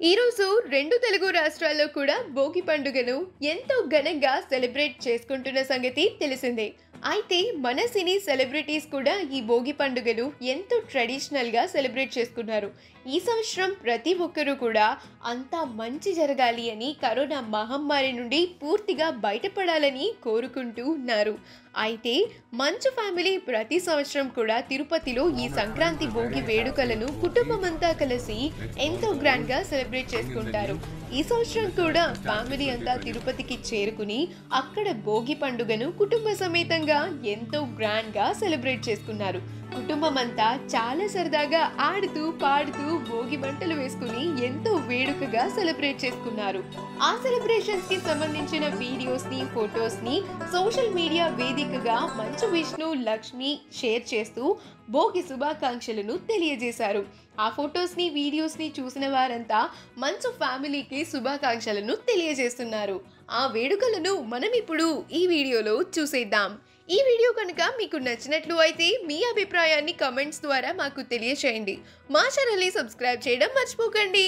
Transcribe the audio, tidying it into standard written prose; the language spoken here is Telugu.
ఈరోజు రెండు తెలుగు రాష్ట్రాల్లో కూడా భోగి పండుగను ఎంతో ఘనంగా సెలబ్రేట్ చేసుకుంటున్న సంగతి తెలిసిందే. అయితే మన సినీ సెలబ్రిటీస్ కూడా ఈ భోగి పండుగను ఎంతో ట్రెడిషనల్గా సెలబ్రేట్ చేసుకున్నారు. ఈ సంవత్సరం ప్రతి ఒక్కరూ కూడా అంతా మంచి జరగాలి అని, కరోనా మహమ్మారి నుండి పూర్తిగా బయటపడాలని కోరుకుంటూ ఉన్నారు. అయితే మంచు ఫ్యామిలీ ప్రతి సంవత్సరం కూడా తిరుపతిలో ఈ సంక్రాంతి భోగి వేడుకలను కుటుంబమంతా కలిసి ఎంతో గ్రాండ్గా సెలబ్రేట్ చేసుకుంటారు. ఈ సంవత్సరం కూడా ఫ్యామిలీ అంతా తిరుపతికి చేరుకుని అక్కడ భోగి పండుగను కుటుంబ సమేతంగా ఎంతో గ్రాండ్గా సెలబ్రేట్ చేసుకున్నారు. కుటుంబం అంతా చాలా సరదాగా ఆడుతూ పాడుతూ భోగి మంటలు వేసుకుని ఎంతో వేడుకగా సెలబ్రేట్ చేసుకున్నారు. ఆ సెలబ్రేషన్స్ కి సంబంధించిన వీడియోస్ ని, ఫొటోస్ ని సోషల్ మీడియా వేదికగా మంచు విష్ణు, లక్ష్మి షేర్ చేస్తూ భోగి శుభాకాంక్షలను తెలియజేశారు. ఆ ఫొటోస్ ని, వీడియోస్ ని చూసిన వారంతా మంచు ఫ్యామిలీకి శుభాకాంక్షలను తెలియజేస్తున్నారు. ఆ వేడుకలను మనం ఇప్పుడు ఈ వీడియోలో చూసేద్దాం. ఈ వీడియో కనుక మీకు నచ్చినట్లు అయితే మీ అభిప్రాయాన్ని కమెంట్స్ ద్వారా మాకు తెలియచేయండి. మా ఛానల్ని సబ్స్క్రైబ్ చేయడం మర్చిపోకండి.